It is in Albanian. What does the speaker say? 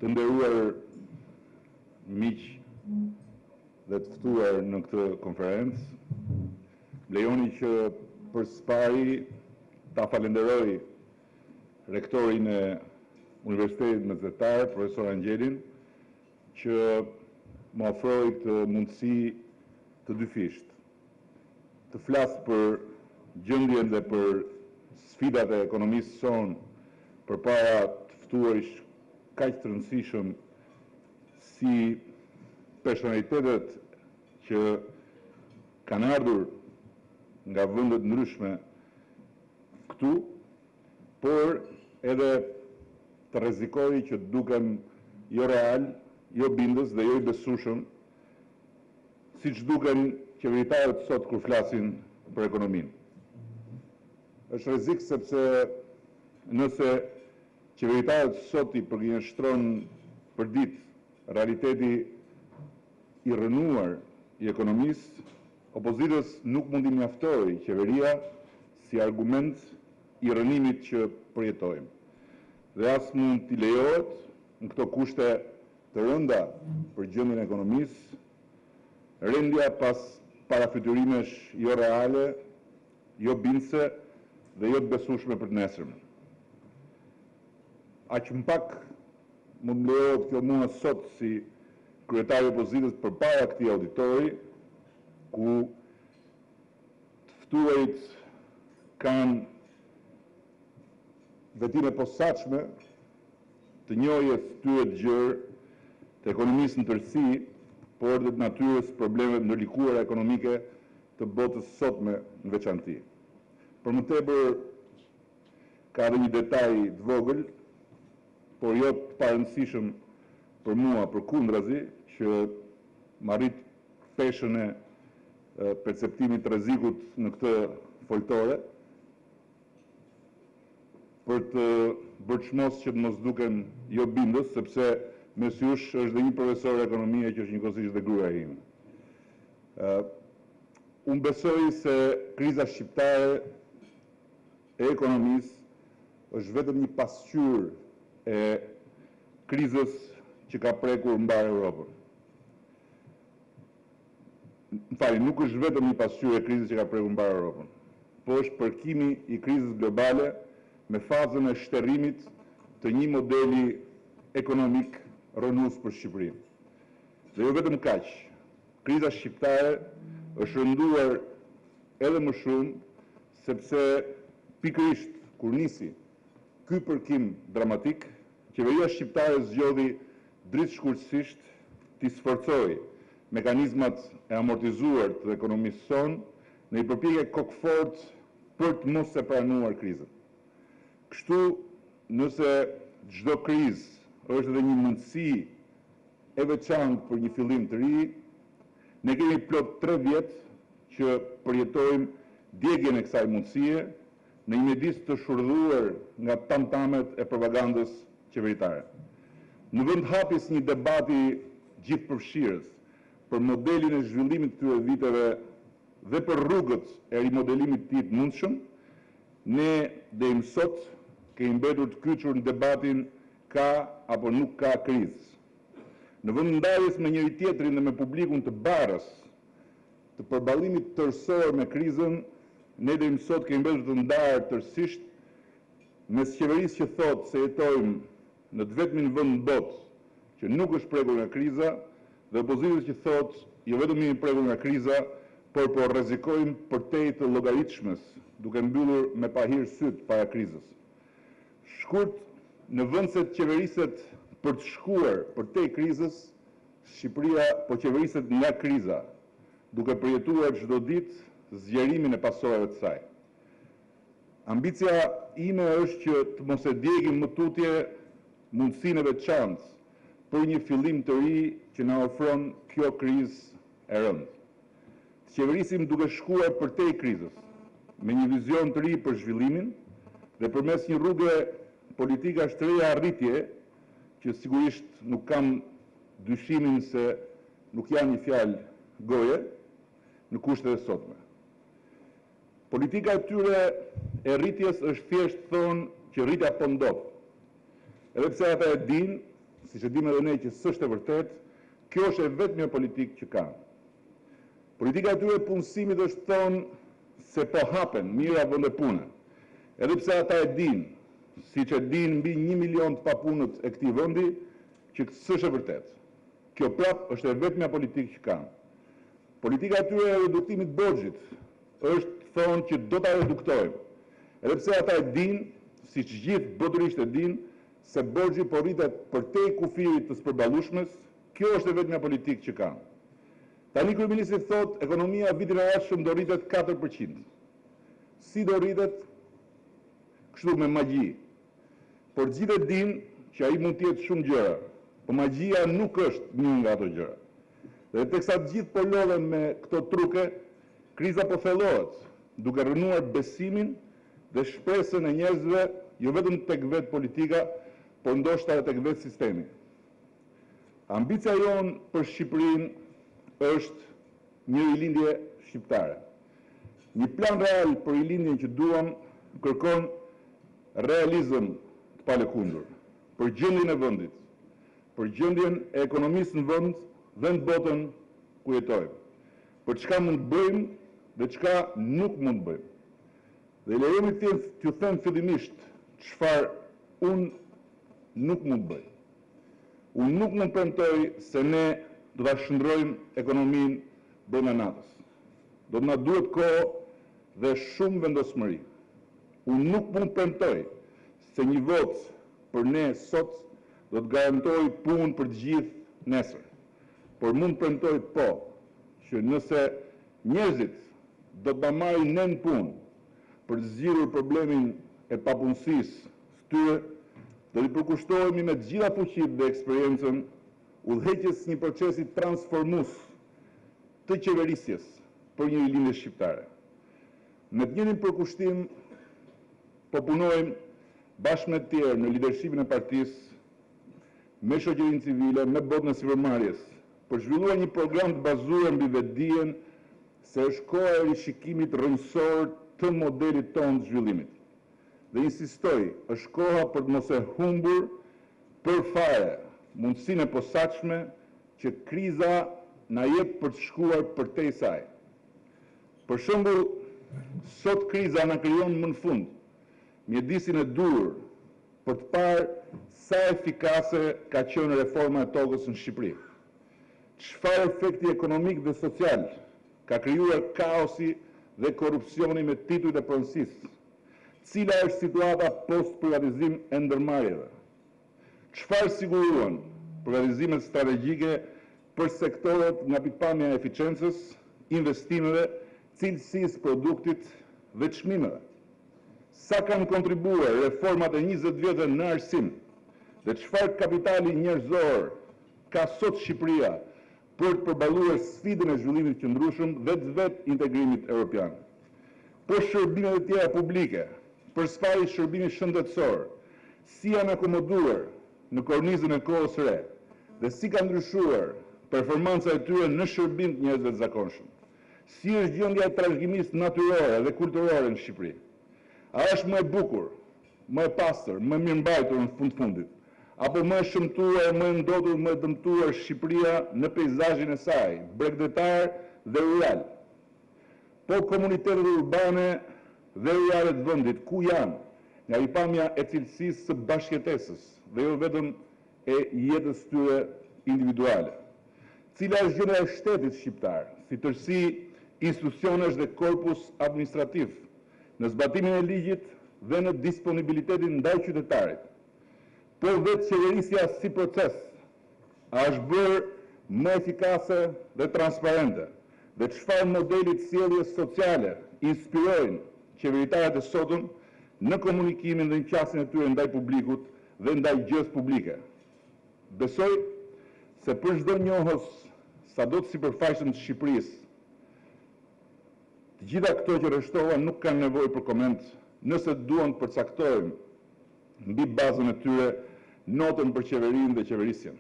Të nderuar miq dhe të ftuar në këtë konferencë, lejoni që për së pari ta falenderoj rektorin e Universitetit Mesdhetar, profesor Angjelin, që më ofroi këtë mundësi të dyfisht. Të flas për gjendjen dhe për sfidat e ekonomisë sonë përpara të ftuarish kaq të rëndësishëm si personalitetet që kanë ardhur nga vendet ndryshme këtu, por edhe të rrezikoj që duken jo real, jo bindës dhe jo i besueshëm, siç duken qeveritarët sot kur flasin për ekonominë. Është rrezik sepse nëse qeveritarët sot i përgjigjështron për ditë realiteti i rënuar i ekonomisë, opozitës nuk mundi mjaftojë qeveria si argument i rënimit që përjetojmë. Dhe as mund t'i lejohet në këto kushte të rënda për gjendjen e ekonomisë, rendja pas parafytyrimesh jo reale, jo bindëse dhe jo të besueshme për të nesërmen. Aq më pak mund lejohet kjo mua sot si kryetari i opozitës përpara këtij auditori, ku të ftuarit kanë vetime posaçme të njohjes tyre të gjerë të ekonomisë në tërësi, por dhe të natyrës problemeve ndërlikuara ekonomike të botës sotme në veçanti. Për më tepër ka edhe një detaj të vogël, por jo të parëndësishëm për mua, përkundrazi, që më arrit peshën e perceptimit të rrezikut në këtë foltore, për të bërë çmos që të mos duken jo bindës, sepse mes jush është dhe një profesor ekonomie që është njëkohësisht dhe gruaja ime. Unë besoj se kriza shqiptare e ekonomisë është vetëm një pasqyrë e krizës që ka prekur mbar Europën. Nuk është vetëm një pasqyrë e krizës që ka prekur mbar Europën, po është përkimi i krizës globale me fazën e shterrimit të një modeli ekonomik rënues për Shqipërinë. Dhe jo vetëm kaq, kriza shqiptare është rënduar edhe më shumë sepse pikërisht kur nisi ky përkim dramatik, qeveria shqiptare zgjodhi drejtshkurtësisht t'i sforcojë mekanizmat e amortizuar të ekonomisë sonë në një përpjekje kokfort për të mos e pranuar krizën. Kështu, nëse çdo krizë është edhe një mundësi e veçantë për një fillim të ri, ne kemi plot 3 vjet që përjetojmë djegjen e kësaj mundësie në një mjedis të shurdhuar nga tamtamet e propagandës qeveritare. Në vend hapjes një debati gjithëpërfshirës për modelin e zhvillimit të këtyre viteve dhe për rrugët e rimodelimit të tij të mundshëm, ne deri sot kemi mbetur të kyçur në debatin ka apo nuk ka krizë. Në vend ndarjes me njëri tjetrin dhe me publikun të barës, të përballimit tërësor me krizën, ne deri sot kemi mbetur të ndarë tërësisht mes qeverisë që thotë se jetojmë në të vetmin vend në botë që nuk është prekur nga kriza dhe opozitës që thotë jo vetëm jemi prekur nga kriza, por po rrezikojmë përtej të llogaritshmes, duke mbyllur me pahir syt para krizës. Shkurt, në vend se të qeveriset për të shkuar përtej krizës, Shqipëria po qeveriset nga kriza, duke përjetuar çdo ditë zgjerimin e pasorave të saj. Ambicia ime është që të mos e djegim më tutje mundësinë e veçantë për një fillim të ri që na ofron kjo krizë e rëndë. Të qeverisim duke shkuar përtej krizës, me një vizion të ri për zhvillimin dhe përmes një rrugë politike të reja arritje, që sigurisht nuk kam dyshimin se nuk janë një fjalë goje në kushtet e sotme. Politika e tyre e rritjes është thjesht thonë që rritja po ndodh. Edhe pse ata e dinë siç e dimë edhe ne që s'është e vërtet, kjo është e vetmja politikë që kanë. Politika e tyre e punësimit është thonë se po hapen mira vende pune. Edhe pse ata e dinë, siç e dinë mbi 1 milion të papunët e këtij vendi, që s'është e vërtet. Kjo prap është e vetmja politikë që kanë. Politika e tyre e reduktimit borxhit është thonë që do ta reduktojmë. Edhe pse ata e dinë, siç gjithë botërisht e dinë, se borxhi po rritet përtej kufirit të sipërballueshmës, kjo është e vetmja politikë që kanë. Tani kryeministri thotë ekonomia vitin e ardhshëm do rritet 4%. Si do rritet? Kështu me magji. Por gjithë e dinë që ai mund të jetë shumë gjëra, por magjia nuk është një nga ato gjëra. Dhe teksa të gjithë po lodhen me këto truke, kriza po thellohet, duke rënuar besimin dhe shpresën e njerëzve, jo vetëm tek vetë politika, por ndoshta edhe tek vetë sistemi. Ambicia jonë për Shqipërinë është një rilindje shqiptare. Një plan real për rilindjen që duam kërkon realizëm të palëkundur për gjendjen e vendit, për gjendjen e ekonomisë në vend dhe në botën ku jetojmë, për çka mund të bëjmë dhe çka nuk mund të bëjmë. Dhe lejoni t'ju them fillimisht çfarë unë nuk mund të bëj. Unë nuk mund premtoj se ne do ta shndrojmë ekonominë brenda natës. Do të na duhet kohë dhe shumë vendosmëri. Unë nuk mund premtoj se një votë për ne sot do të garantoj punë për të gjithë nesër. Por mund premtoj që nëse njerëzit do të marrin ne në punë për të zgjidhur problemin e papunësisë së tyre, do i përkushtohemi me të gjitha fuqitë dhe eksperiencën udhëheqjes një procesi transformues të qeverisjes për një rilindje shqiptare. Me të njëjtin përkushtim po punojmë bashkë me të tjerë në lidershipin e partisë, me shoqërinë civile, me botën e sipërmarrjes, për zhvilluar një program të bazuar mbi vetdijen se është koha e rishikimit rrënjësor të modelit tonë të zhvillimit. Dhe insistoj, është koha për të mos e humbur për fare mundësinë e posaçme që kriza na jep për të shkuar përtej saj. Për shembull, sot kriza na krijon më në fund mjedisin e dur për të parë sa efikase ka qenë reforma e tokës në Shqipëri. Çfarë efekti ekonomik dhe social ka krijuar kaosi dhe korrupsioni me titujt e pronësisë? Cila është situata post-privatizim e ndërmarrjeve? Çfarë siguruan privatizimet strategjike për sektorët nga pikpamja e eficiencës, investimeve, cilësisë produktit dhe çmimeve? Sa kanë kontribuar reformat e 20 vjetëve në arsim dhe çfarë kapitali njerëzor ka sot Shqipëria për të përballuar sfidën e zhvillimit qëndrueshëm dhe të vetë integrimit evropian? Për shërbimet e tjera publike, për sfari shërbimit shëndetësor, si janë akomoduar në kornizën e kohës së re dhe si ka ndryshuar performanca e tyre në shërbim të njerëzve të zakonshëm? Si është gjendja e trashëgimisë natyrore dhe kulturore në Shqipëri? A është më e bukur, më e pastër, më mirëmbajtur në fundit, apo më e shëmtuar, më e ndotur, më e dëmtuar Shqipëria në peizazhin e saj, bregdetar dhe rural? Po komunitetet urbane dhe rurale të vendit ku janë nga ripamja e cilësisë së bashkëjetesës dhe jo vetëm e jetës tyre individuale? Cila është gjendja e shtetit shqiptar, si tërësi institucionesh dhe korpus administrativ, në zbatimin e ligjit dhe në disponibilitetin ndaj qytetarit? Po vetë qeverisja si proces, a është bërë më efikase dhe transparente? Dhe çfarë modelit sjelljes sociale inspirojnë qeveritarët e sotëm në komunikimin dhe në qasjen e tyre ndaj publikut dhe ndaj gjës publike? Besoj se për çdo njohës sado të sipërfaqshëm të Shqipërisë, të gjitha këto që rreshtova nuk kanë nevojë për koment nëse duan të përcaktojnë mbi bazën e tyre notën për qeverinë dhe qeverisjen.